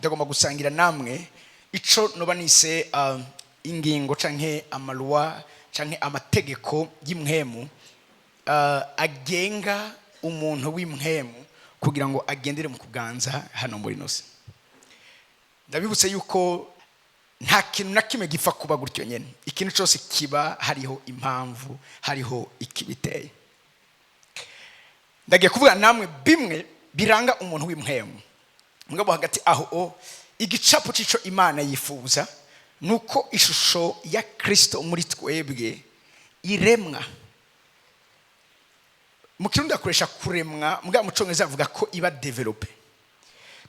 ndagomba gusangira namwe ico noba nise ingingo canke amalwa canke amategeko y'imwemu agenga umuntu w'imwemu kugira ngo agendere mu kuganza hano muri nose. Ndabibutse yuko nta kintu na kimwe gipfa kuba gutyo nyene. Ikintu cyose kiba hariho impamvu, hariho ikibiteye. Ndagiye kuvuga namwe bimwe biranga umuntu w'imwemu. Mugabo hagati aho igicapo c'ico Imana yifuza nuko ishusho ya Kristo muri twebwe iremwa. Mu Kirundi akoresha kuremwa, mugabo mu Congereza avuga ko iba develope.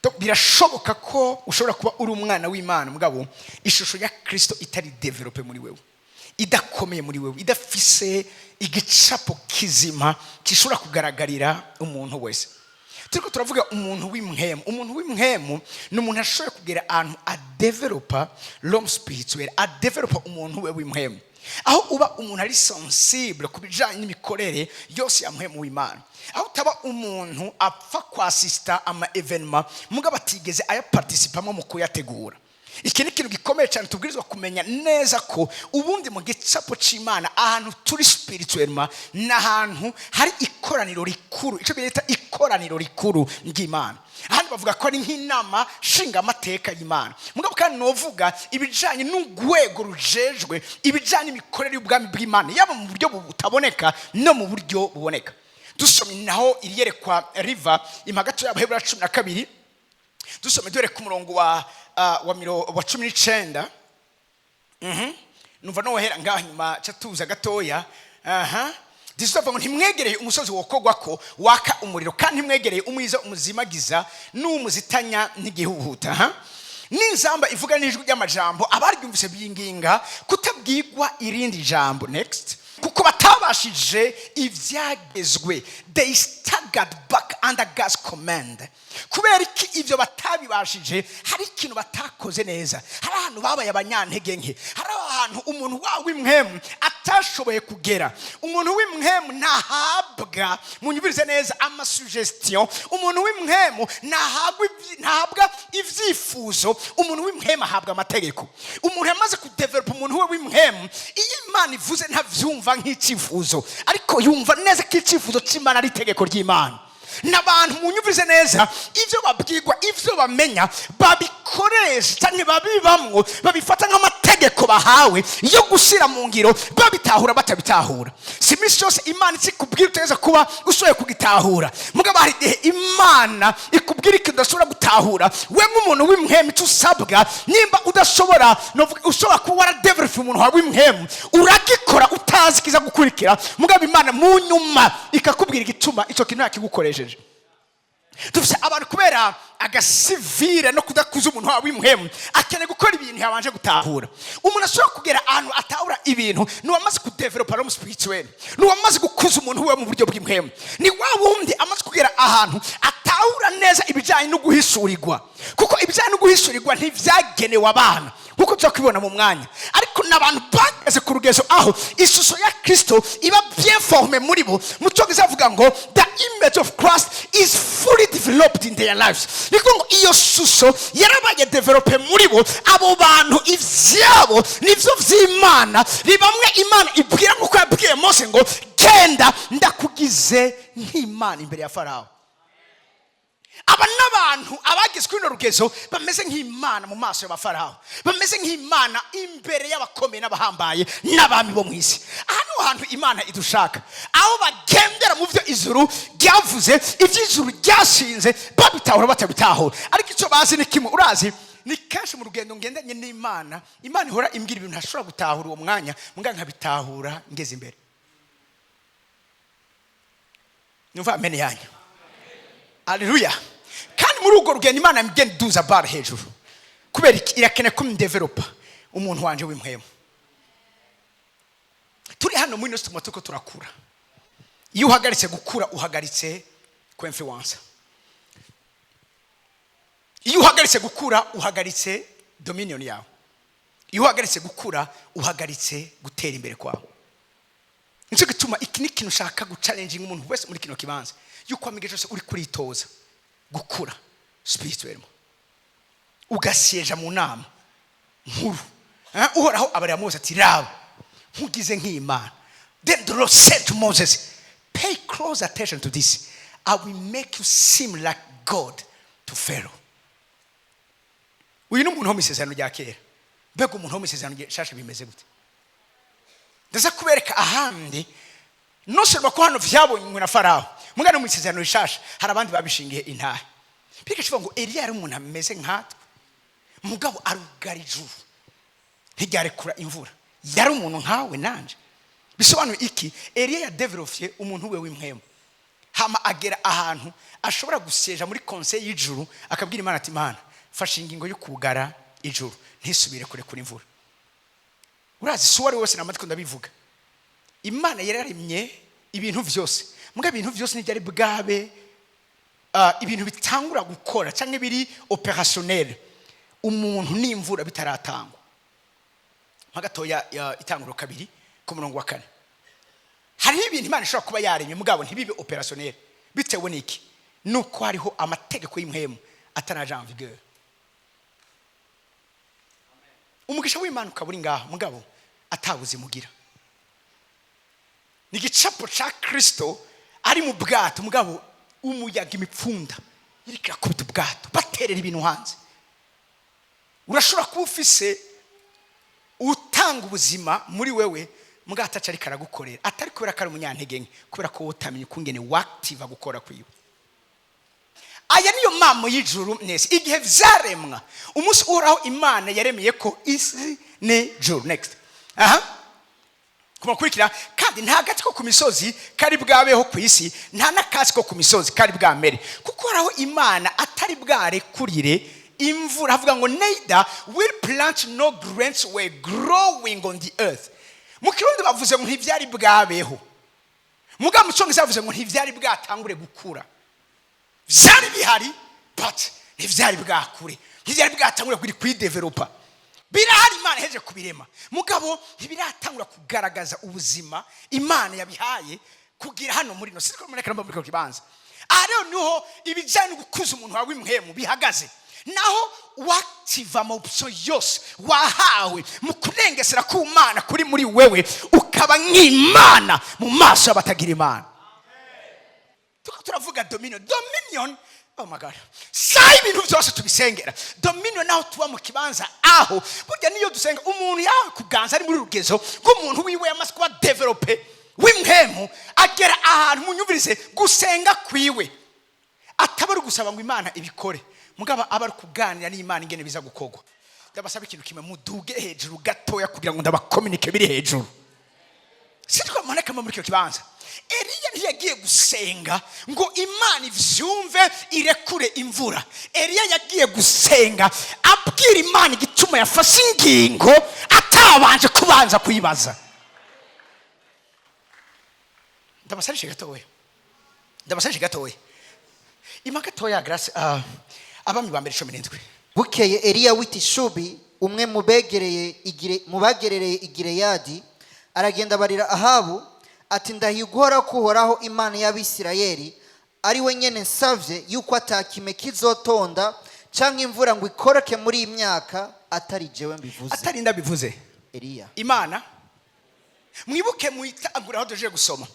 Donc birashoboka ko ushobora kuba uri umwana w'Imana mugabo ishusho ya Kristo itari develope muri wewe, idakomeye muri wewe, idafise igicapo kizima kishobora kugaragarira umuntu wese. Turiko turavuga umuntu w'imwemu. Umuntu w'imwemu ni umuntu ashobora kugera ahantu adevelopa l'homme spirituel, adevelopa umuntu we w'imwemu, aho uba umuntu ari sensible kubijanye n'imikorere yose ya mwemu w'Imana, aho utaba umuntu apfa kwasista ama evenement mugabo atigeze aya participamo mu kuyategura. Iki ni kintu gikomeye cyane tubwirizwa kumenya neza ko ubundi mu gicapo c'Imana ahantu turi spirituellement n'ahantu hari ikoraniro rikuru, ico bita ikoraniro rikuru ry'Imana. Ahandi bavuga ko ari nk'inama shinga amateka y'Imana. Mugabo kandi novuga ibijanye n'ugwego rujejwe ibijanye imikorere y'ubwami bw'Imana, yaba mu buryo butaboneka no mu buryo buboneka. Dusomye naho iriyerekwa riva impagato y'Abaheburayo 12, dusome dore ku murongo wa 19. Numva no hera ngaho nyuma cyatuza gatoya. Disova ngo ntimwegereye umusozi wokogwako waka umuriro, kandi ntimwegereye umwiza umuzimagiza n'umuzitanya n'igihuhuta. N'inzamba ivuga n'ijwi ry'amajambo abaryumvise byinginga kutabwigwa irindi jambo. Next. Kuko batabashije ivyagezwe, they staggered back under God's command. Kubera iki ivyo batabibashije, hari ikintu batakoze neza, hari ahantu babaye abanyantege nke, hari ahantu umuntu w'imwemu atashoboye kugera. Umuntu w'imwemu ntahabwa, munyubirize neza ama suggestion, umuntu w'imwemu ntahabwa ivyifuzo, umuntu w'imwemu ahabwa amategeko. Umuntu yamaze kudevelop umuntu w'imwemu, iyo Imana ivuze ntavyumva nk'icifuzo, ariko yumva neza ko icifuzo c'Imana ari itegeko ry'Imana. N'abantu munyumvirize neza, ivyo babwirwa, ivyo bamenya babikoresha cyane babibamwo, babifata nk'amategeko bahawe yo gushira mu ngiro, babitahura batabitahura. Simisi cyose Imana ikubwira uteza kuba ushoboye kugitahura, mugabo hari igihe Imana ikubwira ikintu udashobora gutahura. We nk'umuntu w'imwemu icyo usabwa, nimba udashobora ushobora kuba waradevelop umuntu wawe w'imwemu, uragikora utazi kiza gukurikira, mugabo Imana mu nyuma ikakubwira igituma ico kintu yakigukoresheje. Dufise abantu kubera agasivire no kudakuza umuntu wawe w'imwemu, akene gukora ibintu yabanje gutahura. Umuntu ashobora kugera ahantu atahura ibintu nuwamaze kudevelopa l'homme spirituel, nuwamaze gukuza umuntu we mu buryo bw'imwemu. Ni wa wundi amaze kugera ahantu atahura neza ibijanye no guhishurirwa, kuko ibijanye no guhishurirwa ntivyagenewe abana kuko twakibona mu mwanya, ariko n'abantu bageze ku rugezo aho ishusho ya Kristo iba bien formée muri bo. Mucyongereza avuga ngo the image of Christ is fully developed in their lives. Niko ngo iyo shusho yarabaye develope muri bo, abo bantu ivyabo nivyo vy'Imana, ribamwe Imana ibwira ngo yabwiye Mose ngo genda ndakugize nk'Imana imbere ya Farao. Aba n'abantu abagizwe no rugezo bameze nk'Imana mu maso y'Abafarao, bameze nk'Imana imbere y'abakomeye n'abahambaye n'abami bo mwisi. Hano hantu Imana idushaka, aho bagendera mu byo ijuru ryavuze, ivy'ijuru ryashinze, babitahura batabitahura. Ariko icyo bazi ni kimwe, urazi ni kenshi mu rugendo ngendanye n'Imana, Imana ihora imbwira ibintu ntashobora gutahura uwo mwanya, mbwa nkabitahura ngeze imbere. Numva amen yanyu. Haleluya. Kandi muri ugo rugendo Imana imigenda duza bar hejuru, kubera irakene ko mdevelopa umuntu wanje w'imwemu. Turi hano muri nose tumatuko turakura. Iyo uhagaritse gukura, uhagaritse ku influence. Iyo uhagaritse gukura, uhagaritse dominion yawe. Iyo uhagaritse gukura, uhagaritse gutera imbere kwawe. Nico gituma iki ni kintu ushaka guchallenging umuntu wese muri kino kibanza, yuko amigeje uri kuritoza gukura spirituellement. ugasyeja mu nama nkuru uhoraho abarira Mose ati raba nkugize nk'Imana. Then the Lord said to Moses, pay close attention to this. I will make you seem like God to Pharaoh. Uyu n'umuntu wo misezerano rya kera. Mbega umuntu wo misezerano shasha bimeze gute? Ndaza kubereka ahandi no sirwa ko hano vyabonywe na Farao. Mugana mu misezerano rishasha hari abandi babishingiye intahe. Bike kivuga ngo Eliya ari umuntu ameze nkatwe. Mugabo arugara ijuru. Ntigarekura imvura. Yari umuntu nkawe nanje. Bisobanuye iki? Eliya ya developye umuntu we w'imwemo. Hama agera ahantu ashobora gusyeja muri conseil y'ijuru akabwira Imana ati Imana fasha ingingo yo kugara ijuru ntisubire kure kuri imvura. Urazi suwari wose namatiko ndabivuga. Imana yararemye ibintu vyose. Muga ibintu vyose ntibyari bwabe ibintu bitangura gukora cyangwa biri opérationnel umuntu n'imvura bitaratangwa. Magatoya itanguro kabiri ku murongo wa 4. Hari ibintu Imana ishobora kuba yaremye mugabo ntibibe opérationnel bitewe n'iki? Nuko hariho amategeko y'imhemu ataraje en vigueur. Umugisha w'Imana ukaburi ngaho mugabo atabuze mugira. Ni gicapo cha Kristo ari mu bwato mugabo umuyaga imipfunda irikira kubita ubwato baterera ibintu hanze. Urashobora kuba ufise utanga ubuzima muri wewe mugabo ataca ariko aragukorera atari kubera ko ari umunyantege nke kubera ko utamenye kungene wactive gukora kwiwe. Aya niyo mamo y'ijuru nese igihe vyaremwa umunsi uraho Imana yaremeye ko isi ne juru. Next kumakurikira kandi nta gati ko ku misozi kari bwabeho ku isi nta nakasi ko ku misozi kari bwamere kuko uraho Imana atari bware kurire imvura. Havuga ngo neither will plant no grains were growing on the earth. Mu Kirundi bavuze ngo ntivyari bwabeho muga mu Cyongereza bavuze ngo ntivyari bwatangure gukura. Vyari bihari but ntivyari bwakure ntivyari bwatangure kuri developer. Birahari Imana heje kubirema mugabo ntibiratangura kugaragaza ubuzima Imana yabihaye kugira hano muri no siko munekera muri ko kibanza. Ariyo niho ibijyanye gukuza umuntu wawe imhemu bihagaze. Naho wativa mu byo yose wahawe mu kurengesera ku Mana kuri muri wewe ukaba nk'Imana mu maso y'abatagira Imana. Turavuga dominion. Oh my God. Sai ibintu byose tubisengera. Dominion naho tuba mu kibanza aho burya niyo dusenga umuntu yawe kuganza ari muri rugezo rw'umuntu wiwe yamaze kuba developer w'imhemu agera ahantu munyumvirize gusenga kwiwe atabari gusaba ngo Imana ibikore mugaba abari kuganira n'Imana ingene biza gukogwa. Ndabasaba ikintu kimwe muduge hejuru gatoya kugira ngo ndabakomunike biri hejuru. Sitwa maneka muri cyo kibanza. Eliya ntiyagiye gusenga ngo Imana ivyumve irekure imvura. Eliya yagiye gusenga abwira Imana igituma yafashe ingingo atabanje kubanza kuyibaza. Ndabasarishe gatoya. Imagatoya grace abami ba mbere 17. Bukeye Eliya w'itishubi umwe mu bagerereye igireyadi aragenda barira Ahabu ati ndahiye guhora kuhoraho Imana y'Abisirayeli ari we nyene nsavye yuko atakime kizotonda canke imvura ngo ikoroke muri imyaka atari jewe mbivuze. Atari ndabivuze Eliya. Imana mwibuke muitagura aho doje gusoma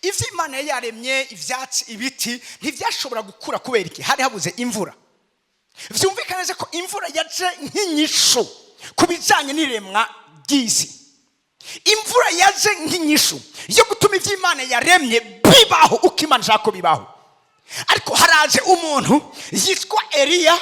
ivyo Imana yaremye ivyatsi ibiti ntivyashobora gukura kubera iki hari habuze imvura. Vyumvikana ko imvura yaje nk'inyishu kubijanye n'iremwa ry'isi. Imvura yaje nk'inyishu yo gutuma ivyo Imana yaremye bibaho uko Imana shaka bibaho. Ariko haraje umuntu yitwa Eliya,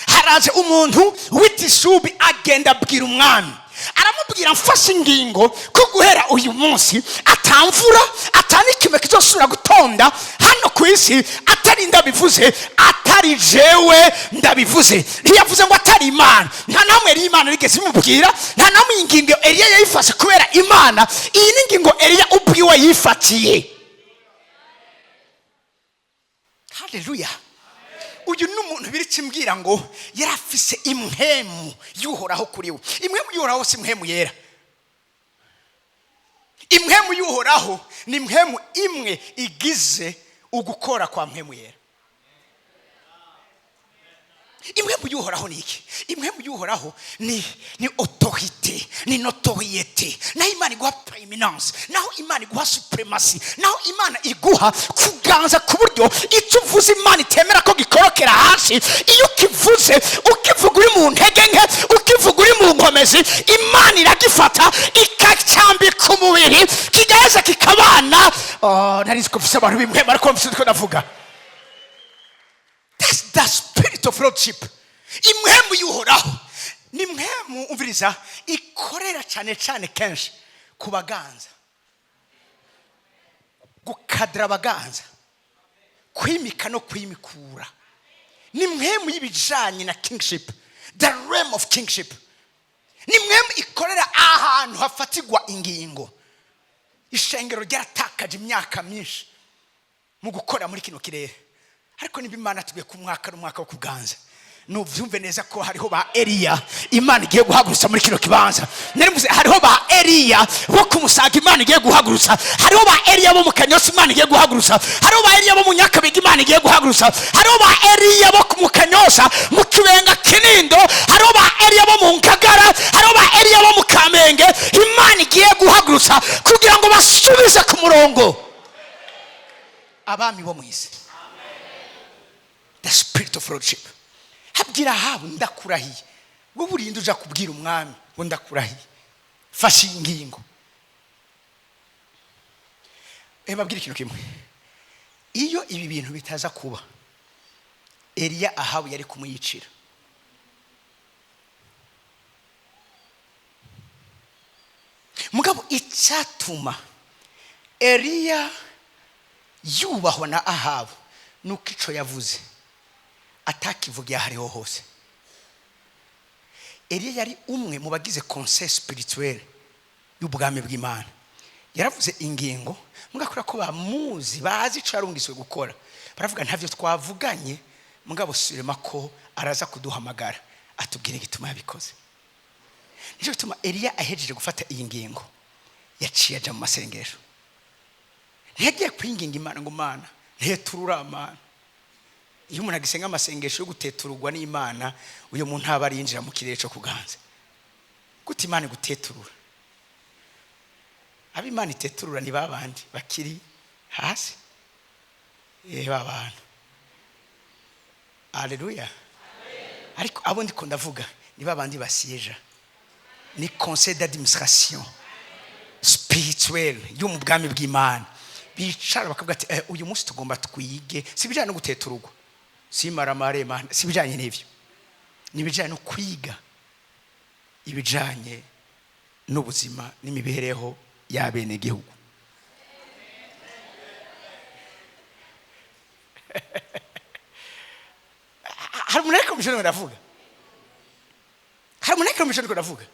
haraje umuntu w'itishubi agenda abwira umwami aramubwira mfashe ingingo ko guhera uyu munsi atamvura atanikime kizosubira gutonda hano ku isi atari ndabivuze atari jewe ndabivuze. Ntiyavuze ngo atari Imana nta namwe ari Imana rigeze imubwira nta namwe ingingo Eliya yayifashe kubera Imana. Iyi ni ingingo Eliya ubwiwe yifatiye. Haleluya. Uyu n'umuntu biri kimbwira ngo yarafise imhemu yuhoraho kuri we. Imhemu yuhoraho si imhemu yera. Imhemu yuhoraho ni imhemu imwe igize ugukora kwa mhemu yera. imwe mu y'uhoraho ni iki? Imwe mu y'uhoraho ni autorité, ni notoriété. Naho imana iguha prééminence, naho imana iguha supremacy, naho imana iguha kuganza ku buryo icyo uvuze imana itemera ko gikorokera hasi. Iyo ukivuze ukivuga uri mu ntege nke, ukivuga uri mu nkomezi, imana iragifata ikacyambika umubiri kigaheza kikabana. Narizi ko mfise abantu bimwe ariko mfise ko ndavuga. That's the spirit of lordship. Imwemu y'uhoraho ni mwemu umviriza ikorera cyane cyane kenshi ku baganza, gukadira abaganza, kwimika no kwimikura. Ni mwemu y'ibijanye na kingship, the realm of kingship. Ni mwemu ikorera ahantu hafatigwa ingingo. Ishengero ryaratakaje imyaka myinshi mu gukora muri kino kirere, ariko niba imana tugiye ku mwaka n'umwaka wo kuganza, nuvyumve neza ko hariho ba Eliya imana igiye guhagurutsa muri kino kibanza. Narimuze hariho ba Eliya bo kumusaga imana igiye guhagurutsa, hariho ba Eliya bo mu Kanyosi imana igiye guhagurutsa, hariho ba Eliya bo mu Nyakabiga imana igiye guhagurutsa, hariho ba Eliya bo mu Kanyosa mu Kibenga Kinindo, hariho ba Eliya bo mu Ngagara, hariho ba Eliya bo mu Kamenge imana igiye guhagurutsa kugira ngo basubize ku murongo abami bo mu isi. The spirit of lordship. Habwira Ahabu ndakurahiye, wowe urinde uja kubwira umwami ngo ndakurahiye, fasha ingingo. Babwira ikintu kimwe, iyo ibi bintu bitaza kuba Eliya Ahabu yari kumuyicira. Mugabo icyatuma Eliya yubahwa na Ahabu nuko ico yavuze atakivugiye hariho hose. Eliya yari umwe mu bagize conseil spirituel y'ubwami bw'Imana. Yaravuze ingingo mugakora ko bamuzi bazi ico yarungiswe gukora, baravuga ntavyo twavuganye, mugabo surema ko araza kuduhamagara atubwire gituma yabikoze. Nico gituma Eliya ahejeje gufata iyi ngingo yaciye aja mu masengesho. Ntiyagiye kwinginga Imana ngo Mana nteturura Mana. Iyo umuntu agisenga amasengesho yo gutetururwa n'Imana, uyo muntu ntaba arinjira mu kirere cyo kuganza. Gute Imana guteturura? Abi Imana iteturura ni babandi bakiri hasi. Babana. Haleluya. Ariko abo ndiko ndavuga ni babandi basieja. Ni conseil d'administration spirituel yo mu bwami bw'Imana. Bicara bakavuga ati uyu munsi tugomba twige, sibijanye no gutetururwa, simaramare Imana, sibijanye n'ivyo, nibijanye no kwiga ibijanye n'ubuzima n'imibereho y'abene gihugu. Harmuneka mujeno ndavuga, harmuneka mujeno ndavuga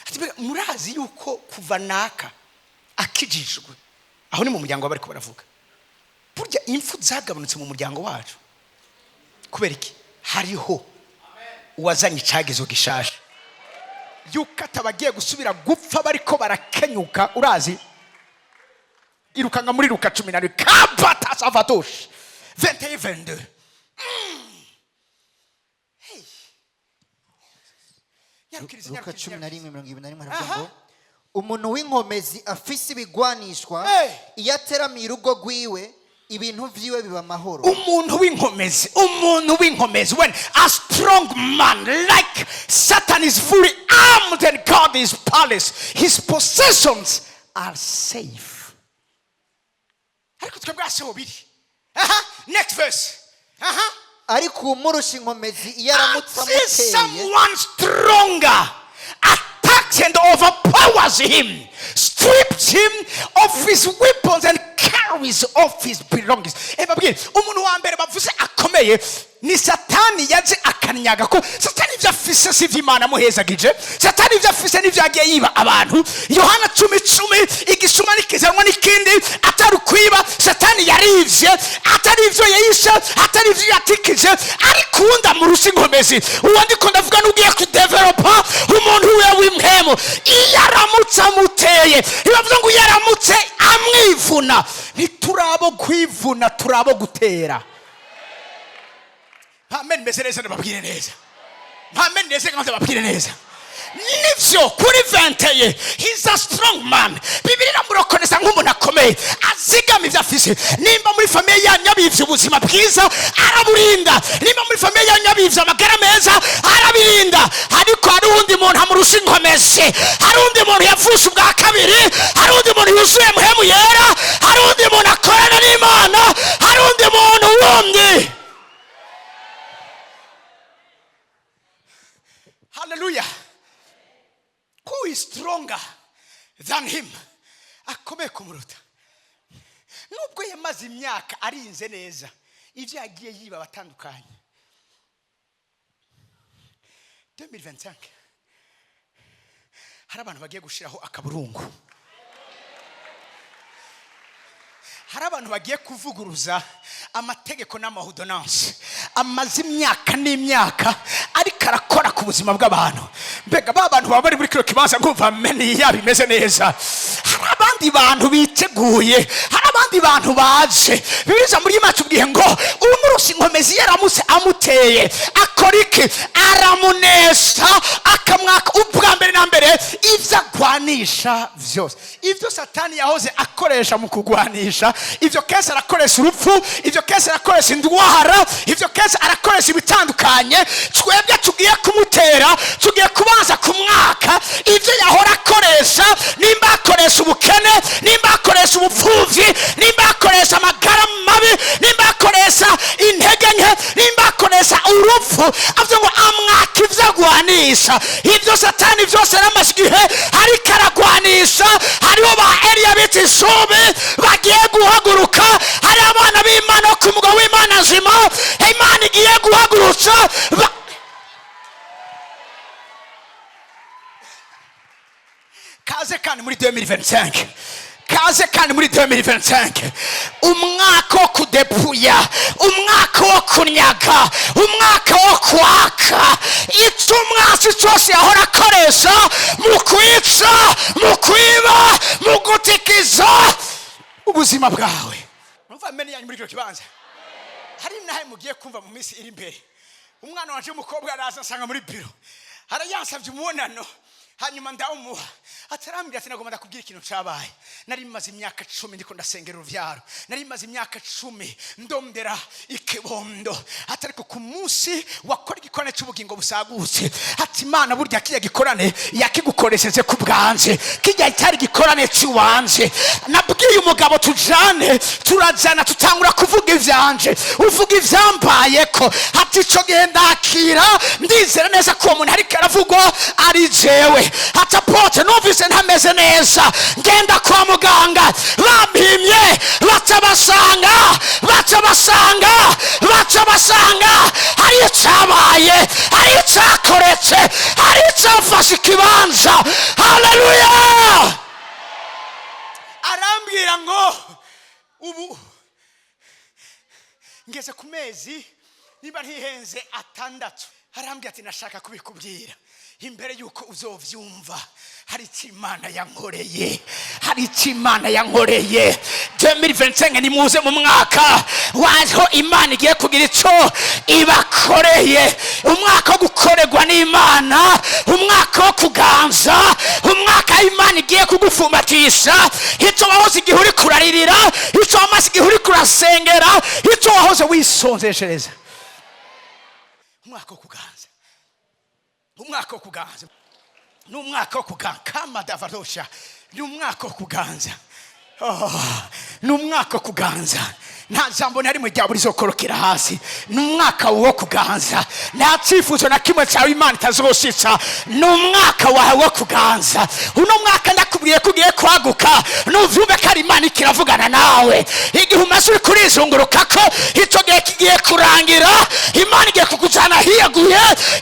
ati murazi yuko kuva naka akijijwe aho ni mu muryango w'abari ko baravuga, burya impfu zagabanutse mu muryango wacu kubera iki? Hariho uwazanye icagezo gishasha yuko atabagiye gusubira gupfa bariko barakenyuka. Urazi irukanga muri Luka 14 kabata savatosh 21-22. Luka 11:21 haravuga ngo umuntu w'inkomezi afise ibigwanishwa iyo ateramiye urugo rwiwe ibintu vyiwe biba mahoro. Umuntu w'inkomezi, when a strong man like Satan is fully armed and God is palace, his possessions are safe. Ariko twebwe aseho biri. Next verse. Ariko umurusha inkomezi iyo aramutse amuteye, someone stronger attacks and overpowers him, strips him of his weapons and carries off his belongings. Babwire umuntu wa mbere bavuze akomeye ni Satani. Yaje akanyaga ko Satani ivyo afise sivyo Imana muhezagije. Satani ivyo afise nivyo yagiye yiba abantu. Yohana 10:10 igisuma nikizanwa n'ikindi atari kwiba. Satani yarivye atari ivyo yayisha, atari ivyo yatikije, ari kunda mu rusingomezi. Uwo ndiko ndavuga nugiye ku developer umuntu we w'impemo iyaramutse amuteye. Ibavuga ngo yaramutse amwivuna. Ntiturabo kwivuna, turabo gutera. amen. Meze neza ndababwire neza, amen. Neze kandi ndababwire neza. Nivyo kuri 20 he's a strong man. Bibiri iramurokoneza nk'umuntu akomeye azigama ivyo afise. Nimba muri famiye yanyu abivye ubuzima bwiza araburinda, nimba muri famiye yanyu abivye amagara meza arabirinda. Ariko hari undi muntu amurusha inkomezi, hari undi muntu yavutse ubwa kabiri, hari undi muntu yuzuye muhemu yera, hari undi muntu akorana n'Imana, hari undi muntu wundi. Hallelujah. Who is stronger than him? Akomeye kumuruta. Nubwo yamaze imyaka arinze neza, ivyo yagiye yiba batandukanye. 2025 hari abantu bagiye gushiraho akaburungu, hari abantu bagiye kuvuguruza amategeko n'amahudonanse amaze imyaka n'imyaka ariko arakora ku buzima bw'abantu. Mbega ba bantu baba bari muri kiro kibanza ngumva ameni yabo imeze neza. Hari abandi bantu biteguye, hari abandi bantu baje. Bibiliya muri Matayo ubwiye ngo umurusi inkomezi yaramutse amuteye akora iki? Aramunesha akamwaka ubwa mbere na mbere ivyo agwanisha vyose. Ivyo Satani yahoze akoresha mu kugwanisha, ivyo kese arakoresha urupfu, ivyo kese arakoresha indwara, ivyo kese arakoresha ibitandukanye. Twebwe tugiye kumutera, tugiye kubanza kumwaka ivyo yahora akoresha. Nimba akoresha ubukene, nimba akoresha ubupfuvyi, nimba akoresha amagara mabi, nimba akoresha intege nke, nimba akoresha urupfu, avyo ngo amwaka ivyo agwanisha. Ivyo Satani vyose yaramaze igihe ariko aragwanisha. Hariho ba Eliya biti Shubi bagiye guhaguruka, hari abana b'Imana ku mugabo w'Imana nzima Imana igiye guhagurutsa. Kaze kandi muri 2025, kaze kandi muri 2025, umwaka wo kudepuya, umwaka wo kunyaga, umwaka wo kwaka icyo umwasi cyose yahora akoresha mu kwica, mu kwiba, mu gutikiza ubuzima bwawe. Numva ameni yanyu muri kiro kibanza. Hari nahe mugiye kumva mu minsi iri imbere, umwana wanje umukobwa araza nsanga muri biro, arayansavye umubonano, hanyuma ndawumuha. Atarambira ati nagomba ndakubwira ikintu cabaye. Nari maze imyaka 10 ndiko ndasengera uruvyaro, nari maze imyaka 10 ndondera ikibondo. Atariko ku munsi wakora igikorane cy'ubugingo busagutse, ati Imana burya kiya gikorane yakigukoresheje ku bwanje, kijya cyari gikorane cy'uwanje. Nabwiye umugabo tujane, turajana tutangura kuvuga ivyanje, uvuga ivyambayeko. Ati cyo genda akira, ndizera neza ko umuntu ariko aravugwa ari jewe. Atapote numvise ntameze neza, ngenda kwa muganga, bampimye baca basanga hari icabaye, hari icakoretse, hari icafashe ikibanza. Haleluya. Arambwira ngo ubu ngeze ku mezi niba ntihenze 6. Arambwira ati nashaka kubikubwira imbere yuko uzovyumva. Hari Imana yankoreye, hari Imana yankoreye. 2025 ni muze mu mwaka waho Imana igiye kugira ico ibakoreye. Umwaka wo gukorerwa n'Imana, umwaka wo kuganza, umwaka Imana igiye kugufumbatisha. Icyo wahoze igihe uri kuraririra, icyo wamaze igihe uri kurasengera, icyo wahoze wisonzeshereza. Umwaka wo kuganza, umwaka wo kuganza, n'umwaka wo kuganza kama davarosha, n'umwaka wo kuganza. N'umwaka wo kuganza. Nta jambo nari mu ryabo rizokorokera hasi. N'umwaka wo kuganza. Nta cyifuzo na kimwe cyawe Imana itazoshitsa. N'umwaka wawe wo kuganza. Uno mwaka ndakubwiye kugiye kwaguka, nuvyumve ko ari Imana ikiravugana nawe. Igihe umaze uri kurizunguruka ko icyo gihe kigiye kurangira, Imana igiye kukujana hiyaguye,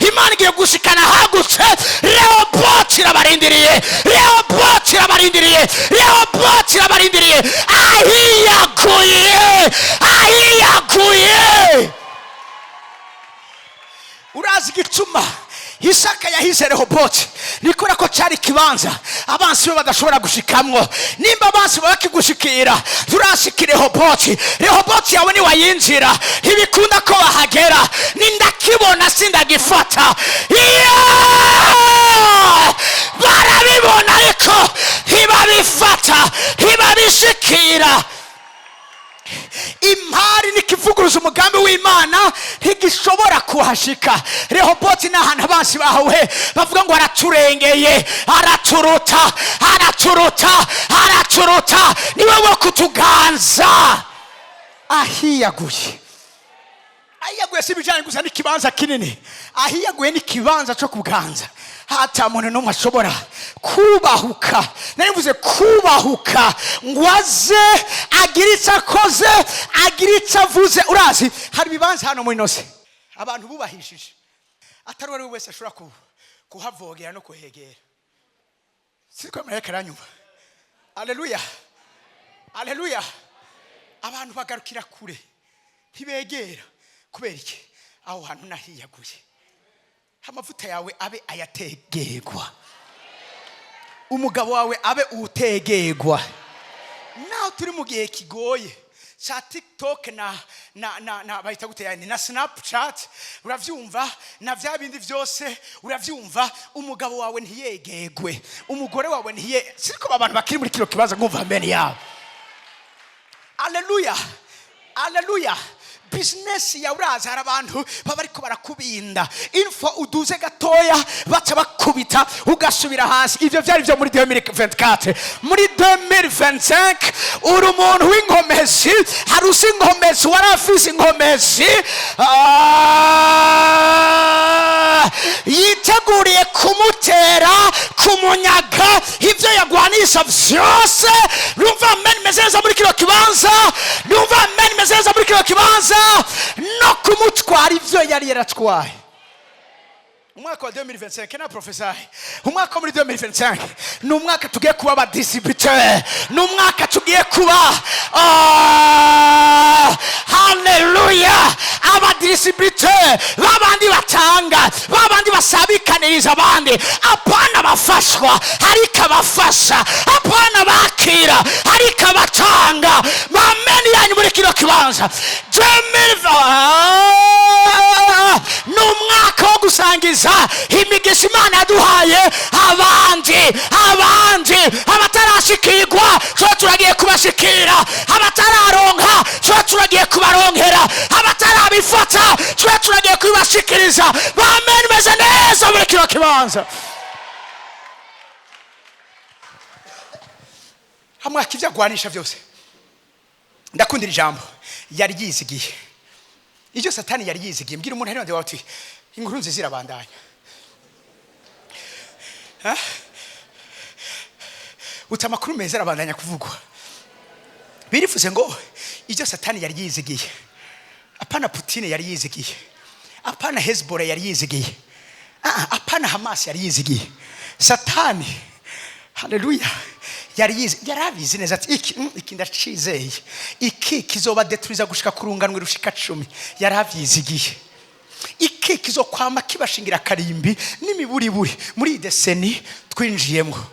Imana igiye gushikana hagutse. Rehoboth irabarindiriye, Rehoboth irabarindiriye, Rehoboth irabarindiriye. Ahiyaguye. Urazi gituma Isaka yahize Rehoboti nikora ko cyari kibanza abansi bo badashobora gushikamwo. Nimba abansi bakigushikira turashikire Rehoboti yawe ni wayinjira ntibikunda ko bahagera. Nindakibona sindagifata. Barabibona ariko ntibabifata ntibabishikira. Impari nikivuguruza umugambi w'Imana ntigishobora kuhashika. Rehoboti n'ahantu abansi bahawe bavuga ngo araturengeye, araturuta niwe wo kutuganza. Ahiyaguye si ibijyanye gusa n'ikibanza kinini, ahiyaguye n'ikibanza cyo kuganza. Hata muntu n'umwe ashobora kubahuka, narivuze kubahuka ngo aze agira icyo akoze, agira icyo avuze. Urazi hari ibibanza hano muri nose abantu bubahishije atari uwo wese ashobora kuhavogera no kuhegera. Siko mareka ranyuma. Haleluya, haleluya. Abantu bagarukira kure ntibegera kubera iki? Aho hantu nahiyaguye. Amavuta yawe abe ayategerwa, umugabo wawe abe utegerwa. Naho turi mu gihe kigoye cha TikTok na bahita guteyani na Snapchat, uravyumva na vya bindi vyose uravyumva. Umugabo wawe ntiyegegwe, umugore wawe ntiye. Siko abantu bakiri muri kilo kibaza ngumva mbene yabo. Haleluya, haleluya. Business ya uraza hari abantu babariko barakubinda info uduze gatoya baca bakubita ugasubira hasi. Ivyo byari byo muri 2024. Muri 2025 uri umuntu w'inkomezi, hari usinkomezi warafise inkomezi yiteguriye kumutera kumunyaga ivyo yagwanisha vyose. Numva amen mezeza muri kilo kibanza, numva amen mezeza muri kilo kibanza no kumutwara ivyo yari yaratwaye. Umwaka wa 2025 na professeur, umwaka muri 2025 ni umwaka tugiye kuba ba distributeur, ni umwaka tugiye kuba haleluya aba distributeur, babandi batanga, babandi basabikaniriza abandi. Apana bafashwa ariko abafasha, apana bakira ariko abatanga. Mameni yanyu muri kino kibanza 2025 ni umwaka wo gusangiza imigisha Imana yaduhaye abandi abatarashikirwa cyo turagiye kubashikira, abatararonka cyo turagiye kubaronkera, abatarabifata cyo turagiye kubashikiriza. Amen meze neza muri kino kibanza. Hamwe akivyagwanisha byose. Ndakundira ijambo yari yizigiye. Ijyo Satani yari yizigiye. Mbwira umuntu hano ndiwa ati inkuru nziza irabandanya. Utamakuru meza arabandanya kuvugwa. Birifuze ngo ijyo Satani yari yizigiye. Apana Putin yari yizigiye. Apana Hezbollah yari yizigiye. Apana Hamas yari yizigiye. Satani, haleluya, yarabizi neza ati iki ndacizeye, iki kizoba detruiza gushika kurunganwe rushika 10. Yaravyizigiye iki kizokwama kibashingira karimbi n'imiburiburi muri deseni twinjiyemo.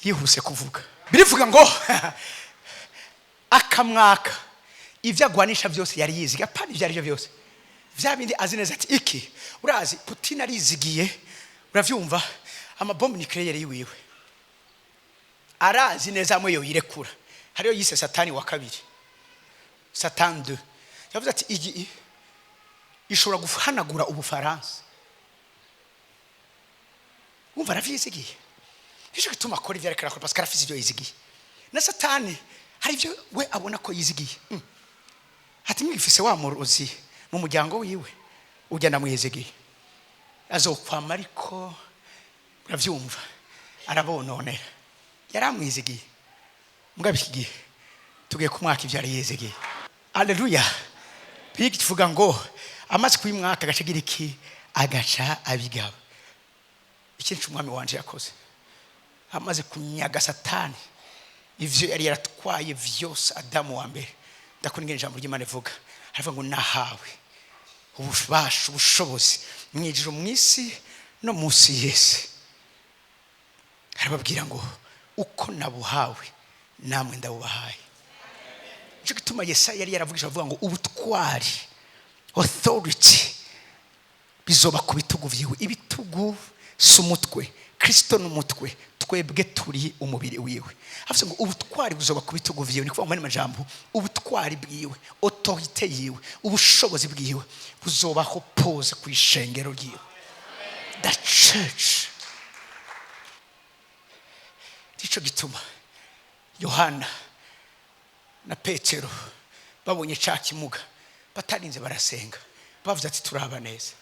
Yihuse kuvuga, birivuga ngo akamwaka ivyo agwanisha byose yari yizigiye. Apana ivyo arivyo byose vya bindi azi neza ati iki. Urazi Putin arizigiye, uravyumva amabombe nucleaire yiwiwe arazi neza amwe yo yirekura. Hariyo yise Satani wa kabiri, Satan 2. Yavuze ati igi ishobora guhanagura Ubufaransa. Umva ravyizigiye. Nicyo gituma akora ivyo arekera parce que arafise ivyo yizigiye. Na Satani hari ivyo we abona ko yizigiye. Ati mwifise wa muruzi mu muryango wiwe ugenda mwizigiye, azokwama ariko uravyumva arabononera. Yaramwizigiye mugabikigiye tugiye kumwaka ivyo ari yizigiye. Haleluya. Bigi tuvuga ngo amaze kwimwaka agacagira iki agaca abigaba. Ikintu umwami wanje yakoze amaze kunyaga Satani ivyo yari yaratwaye vyose Adamu wa mbere. Ndakunda ijambo ry'Imana ivuga, aravuga ngo nahawe ububasha ubushobozi mwijuru mu isi no munsi y'isi. Arababwira ngo uko nabuhawe namwe ndabubahaye. Cyo gituma Yesaya yari yaravugisha avuga ngo ubutwari, authority bizoba ku bitugu vyiwe. Ibitugu sumutwe, Kristo n'umutwe, twebwe turi umubiri wiwe. Avuze ngo ubutwari buzoba ku bitugu vyiwe. Ni kuvuga mu majambo ubutwari bwiwe, autorité yiwe, ubushobozi bwiwe buzobaho pose ku ishengero ryiwe. The church. Dico gituma Yohana na Petero babonye ca kimuga batarinze barasenga, bavuze ati turaba neza,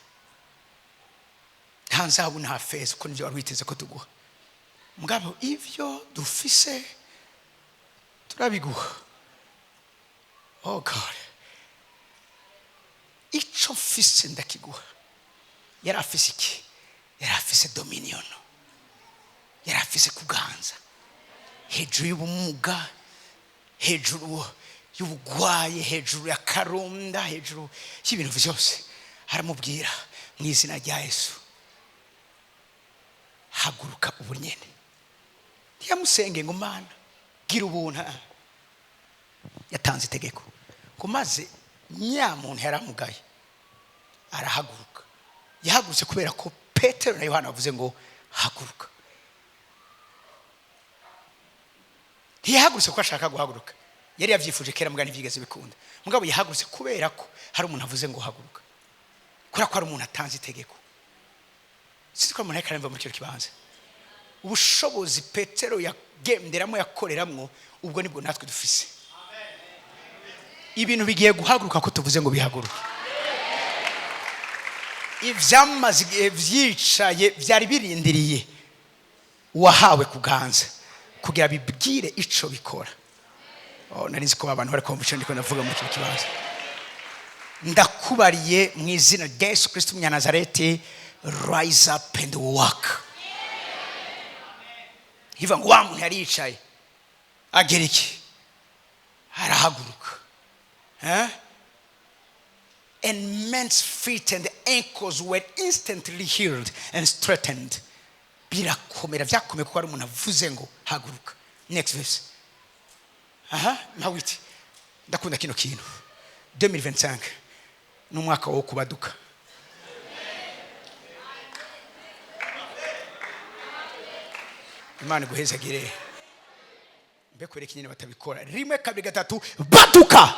nta nzahabu nta feza uko nivyo wari witeze ko tuguha, mugabo ivyo dufise turabiguha. Oh God, ico mfise ndakiguha. Yari afise iki? Yari afise dominion, yari afise kuganza hejuru y'ubumuga, hejuru y'ubugwaye, hejuru ya karonda, hejuru y'ibintu vyose. Aramubwira mu izina rya Yesu, haguruka ubu nyene. Ntiyamusenge ngo Mana gira ubuntu, yatanze itegeko ngo maze nyamuntu yaramugaye arahaguruka. Yahagurutse kubera ko Petero na Yohana bavuze ngo haguruka. Ntiyahagurutse ko ashaka guhaguruka, yari yavyifuje kera mugani vyigeze bikunda, mugabo yahagurutse kubera ko hari umuntu avuze ngo haguruka, kubera ko hari umuntu atanze itegeko. Sinzi ko umuntu yakaremva muri cyo kibanza. Ubushobozi Petero yagenderamo yakoreramwo ubwo nibwo natwe dufise. Ibintu bigiye guhaguruka ko tuvuze ngo bihaguruke. Ivyamazi vyicaye vyari birindiriye wahawe kuganza kugira bibwire ico bikora. Narizi ko abantu bari kumvisha ndiko navuga muri cyo kibanza. Ndakubariye mu izina rya Yesu Kristo Munyanazareti, rise up and walk. Hiva ngo wa muntu yari yicaye agera iki? Arahaguruka. And men's feet and ankles were instantly healed and straightened. Birakomera vyakomeye kuko ari umuntu avuze ngo haguruka. Next verse. Mawiti ndakunda kino kintu. 2025 n'umwaka wo kubaduka. Imana guhezagire. Mbekwereka nyine batabikora. Rimwe kabiri gatatu baduka.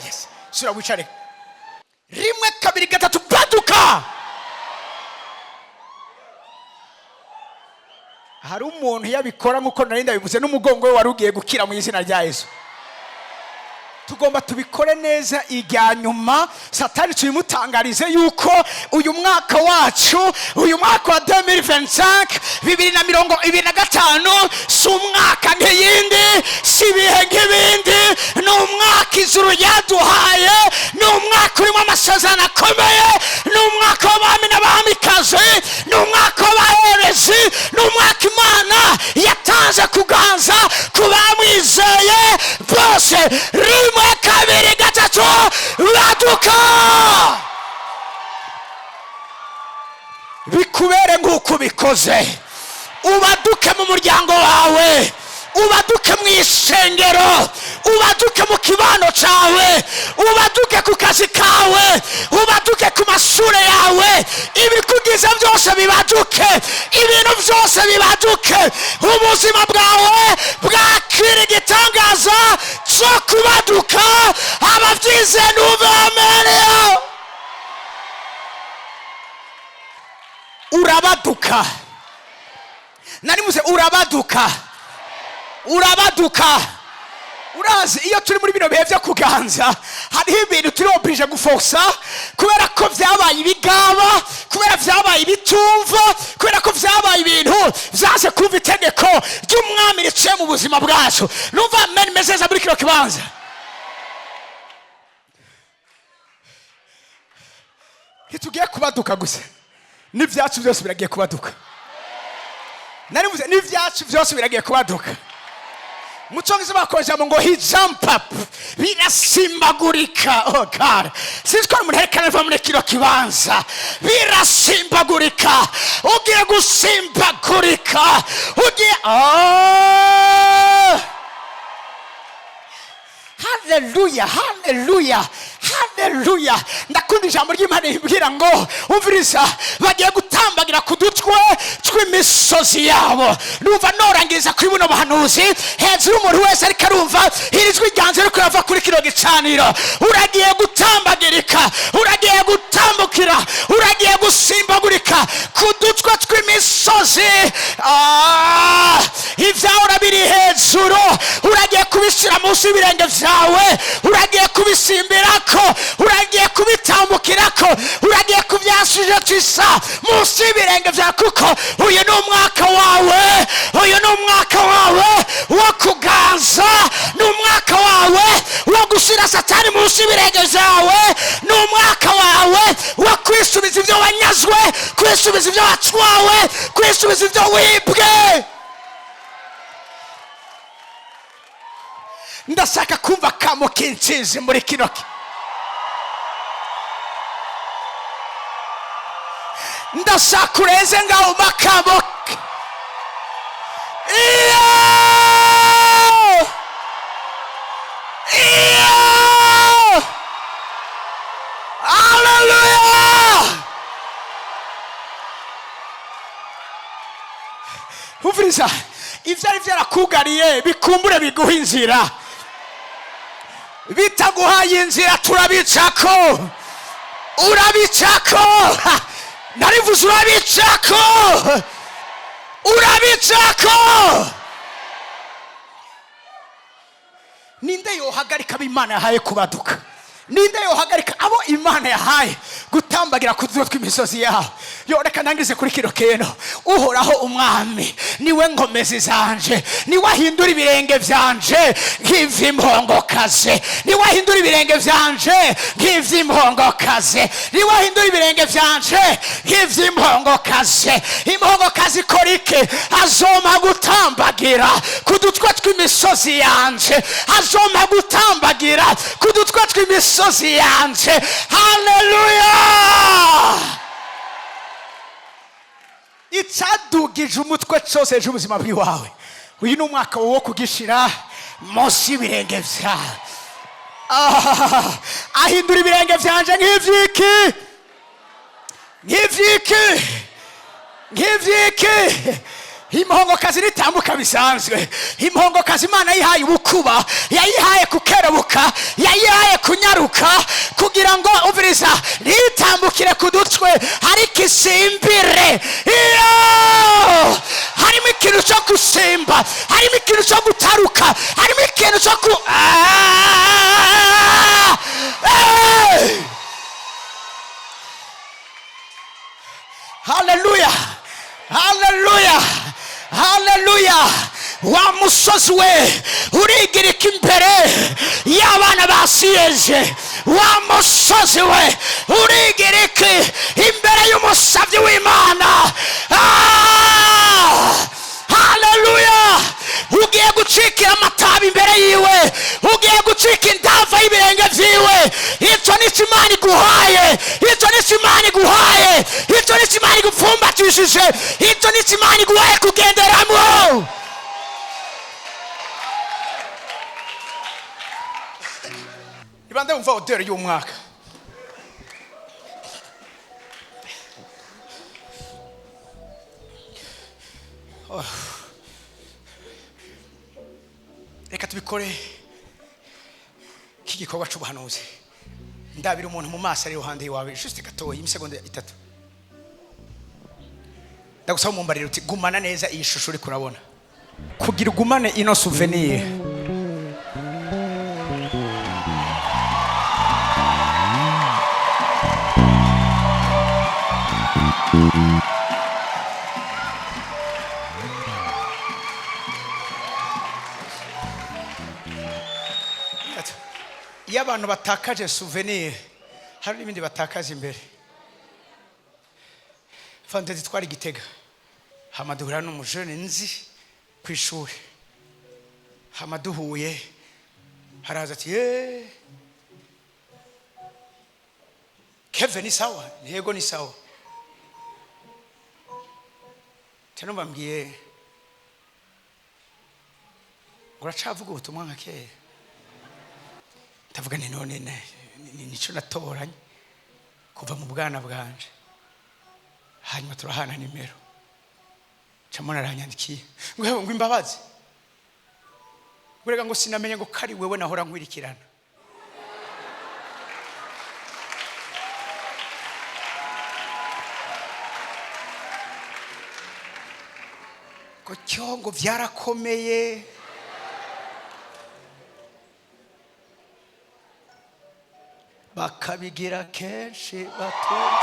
Yes. Sura wicare. Rimwe kabiri gatatu baduka. Hari umuntu yabikora nkuko narinda bivuze n'umugongo we warugiye gukira mu izina rya Yesu. Tugomba tubikore neza ijya nyuma. Satani tuyimutangarize yuko uyu mwaka wacu, uyu mwaka wa 2025 2025 si umwaka nk'iyindi, si ibihe nk'ibindi, ni umwaka ijuru yaduhaye, ni umwaka urimo amasezerano akomeye, ni umwaka w'abami n'abamikazi, ni umwaka w'abaherezi, ni umwaka Imana yatanze kuganza ku bamwizeye bose. Rimwe kabiri gatatu baduka. Bikubere nk'uko bikoze. Ubaduke mu muryango wawe, ubaduke mu ishengero, ubaduke mu kibano cawe, ubaduke ku kazi kawe, ubaduke ku mashure yawe. Ibikugize byose bibaduke, ibintu byose bibaduke. Ubuzima bwawe bwakira igitangaza cyo kubaduka. Abavyize nuve amen. Urabaduka. Nani muze urabaduka. Urabaduka. Urazi iyo turi muri bino bihe byo kuganza hariho ibintu turi oblige gufosa kubera ko vyabaye ibigaba, kubera vyabaye ibitumva, kubera ko vyabaye ibintu vyaje kumva itegeko ry'umwami riciye mu buzima bwacu. Numva amen mezeza muri kino kibanza. Ntitugiye kubaduka gusa, n'ivyacu byose biragiye kubaduka. Nari muze n'ivyacu byose biragiye kubaduka. mucongizi bakoresha ngo he jump up, birasimbagurika. Oh God, sinzi ko umuntu herekana va muri kino kibanza, birasimbagurika, ugiye gusimbagurika, ugiye haleluya, haleluya, haleluya. Ndakunda ijambo ry'Imana ribwira ngo umviriza, bagiye gutambagira ku dutwe tw'imisozi yabo. Numva norangiza kuri buno buhanuzi hejuru umuntu wese ariko arumva iri jwi ryanjye riko rava kuri kino gicaniro. Uragiye gutambagirika, uragiye gutambukira, uragiye gusimbagurika ku dutwe tw'imisozi. Ibyawe biri hejuru, uragiye kubishyira munsi y'ibirenge byawe, uragiye kubisimbirako, uragiye kubitambukirako, uragiye kubyasuje twisa munsi y'ibirenge byawe, kuko uyu ni umwaka wawe, uyu ni umwaka wawe wo kuganza, ni umwaka wawe wo gushyira satani munsi y'ibirenge byawe, ni umwaka wawe wo kwisubiza ibyo wanyazwe, kwisubiza ibyo watwawe, kwisubiza ibyo wibwe. Ndashaka kumva kamo k'intsinzi muri kino ndashaka ureze ngaho makamo. Hallelujah. Uviriza, ivyari vyarakugariye bikumbure biguha inzira, bitaguhaye inzira turabicako, urabicako. Narivuze urabicako, urabicako. Ninde yohagarika ab'Imana yahaye kubaduka? Ninde yohagarika abo Imana yahaye gutambagira ku dutwe tw'imisozi yaho? Reka nangize kuri kino kintu. Uhoraho umwami niwe ngomezi zanje, niwe ahindura ibirenge byanje nk'ivy'impongokazi, niwe ahindura ibirenge byanje nk'ivy'impongokazi, niwe ahindura ibirenge byanje nk'ivy'impongokazi. Impongokazi ikora iki? Azoma gutambagira ku dutwe tw'imisozi yanje, azoma gutambagira ku dutwe tw'imisozi yanje. Hallelujah. Icyadugije umutwe cyose cy'ubuzima bwawe, uyu ni umwaka wo kugishira munsi y'ibirenge byawe. Ahindura ibirenge byanje nk'ivyiki, nk'ivyiki, nk'ivyiki. Impongokazi nitambuka bisanzwe. Impongokazi Imana yihaye ubukuba, yayihaye kukerebuka, yayihaye kunyaruka, kugira ngo uviriza nitambukire ku dutwe ariko isimbire. Harimo ikintu cyo gusimba, harimo ikintu cyo gutaruka, harimo ikintu cyo ku Hallelujah, hallelujah, hallelujah. Wa musozi we urigirika imbere y'abana basiyeje, wa musozi we urigirika imbere y'umusabyi w'Imana. Hallelujah. Ugiye gucikira amatabi imbere yiwe, ugiye gucika indava y'ibirenge vyiwe. Icyo ni Imana iguhaye, icyo ni Imana iguhaye, icyo ni Imana igupfumbatishije, icyo ni Imana iguhaye kugenderamo. Ibande umva odeur y'umwaka. Reka tubikore k'igikorwa cy'ubuhanuzi. Ndabira umuntu mu maso ari iruhande yawe juste gatoya imisegonda 3. Ndagusaba mumbarira uti gumana neza iyi shusho uri kurabona, kugira ugumane ino souvenir. Iyo abantu batakaje souvenir, hari n'ibindi batakaje imbere. Fantezi twari Gitega, hamaduhura n'umujene nzi ku ishuri. hamaduhuye haraza ati Kevin ni sawa? Yego ni sawa. Teno bambwiye uracavuga ubutumwa nka kera. Ndavuga none nico natoranye kuva mu bwana bwanje. Hanyuma turahana nimero. Camona aranyandikiye ngo imbabazi. Burega ngo sinamenye ngo kari wewe nahora nkwirikirana. Ko cyongo byarakomeye. Bakabigira kenshi batura.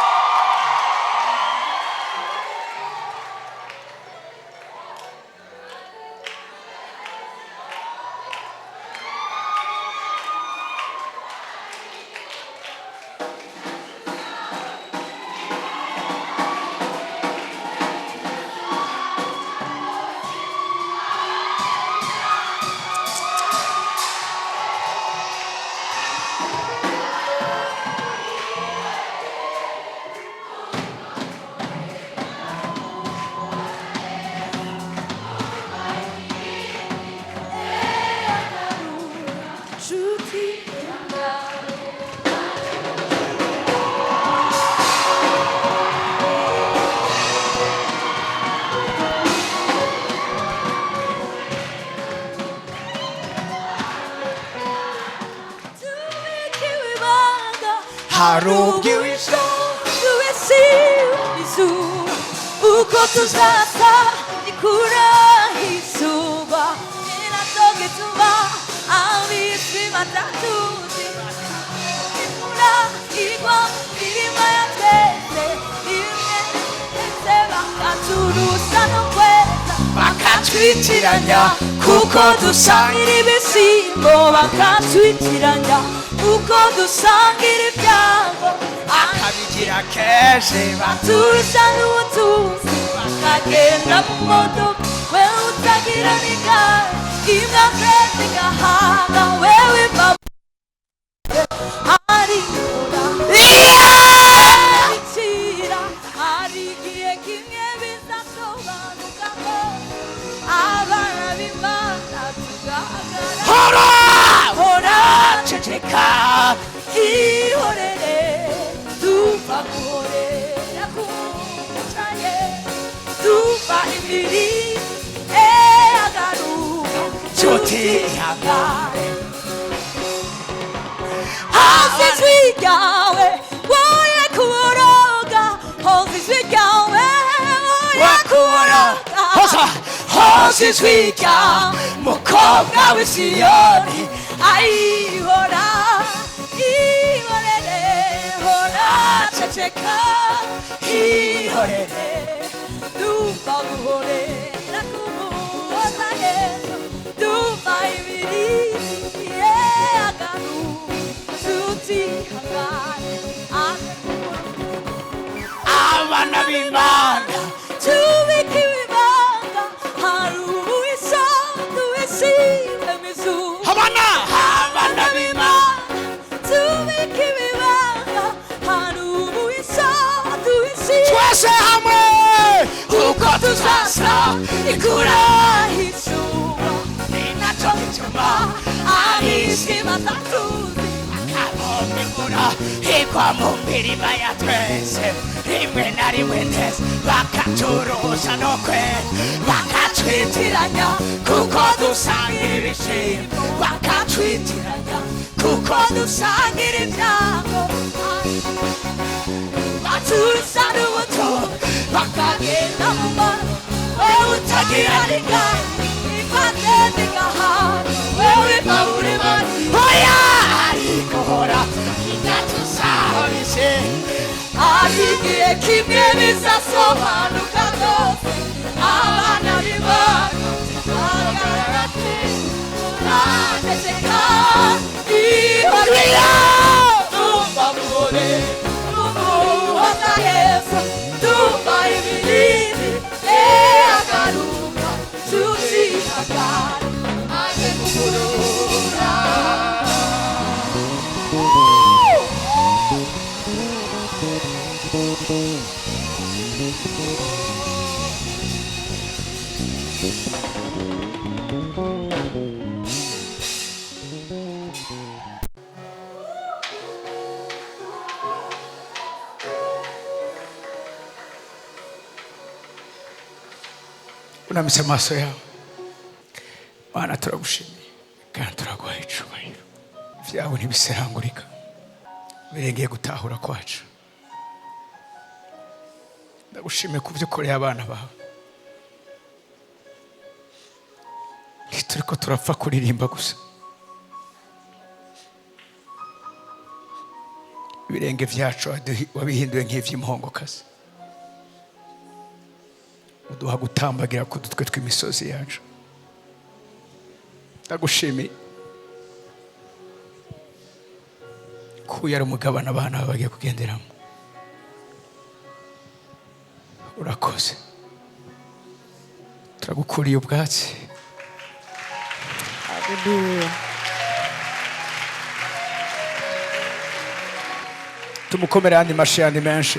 Harugiwisho tuwesi izu uko tuzata ikura hisuba inatoke tuba abisi matatuzi ikura igwa irima ya tete imwe teba katurusa no kweza bakatwitiranya kuko dusangira ibisimbo bakatwitiranya kuko dusangira ibyago Akabigira kenshi baturusha n'ubutunzi bakagenda mu modoka wewe utagira n'igare imbwa zese igahanga wewe arikura ikira hari igihe kimwe bizasobanuka ko abana b'Imana tugahagarara hora ceceka ihorere tuva guhorera kumucaye tuva ibiri agaruka nshuti ihangare hoza ijwi ryawe woye kuboroga hoza ijwi ryawe woye kuboroga hoza ijwi ryawe mukobwa w'Isiyoni ayihora ihorere hora ceceka ihorere duva guhorera kumuhoza Yesu duva ibiri agaruka tutihangane abana b'Imana tubika ibibanga hari ubuhisa tuwisiga imizu abana b'Imana tubika ibibanga hari ubuhisa tuwisiga twese hamwe uko tuzasa ikura hisuba ninacho gituma abisi batatuzi akabomigura higwa mu mirima ya twese rimwe na rimwe neza bakaturuza no kwe bakatwitiranya kuko dusangira ibishimbo bakatwitiranya kuko dusangira ibyago baturusha n'ubutunzi bakagenda mu mano wewe utagira n'igare ifate n'igahano wewe pawuri mani oya ariko hora idatusahorishe hari igihe kimwe bizasobanuka rwose abana b'Imana bahagarara turaceceka ihorera tumva muhore tumuhoza Yesu tumva ibirindi agaruka tutihangane unamise amaso yawe. Mana turagushimiye kandi turaguhaye icubahiro. Vyawe ntibiserangurika, birengeye gutahura kwacu. Ndagushimiye ku byo ukoreye abana bawe. Turiko turapfa kuririmba gusa, ibirenge vyacu wabihinduye nk'ivy'impongokazi. Uduha gutambagira ku dutwe tw'imisozi yacu. Ndagushimiye ko yari umugabane abana bawe bagiye kugenderamo. Urakoze, turagukuriye ubwatsi. Hallelujah. Tumukomere andi mashi yandi menshi.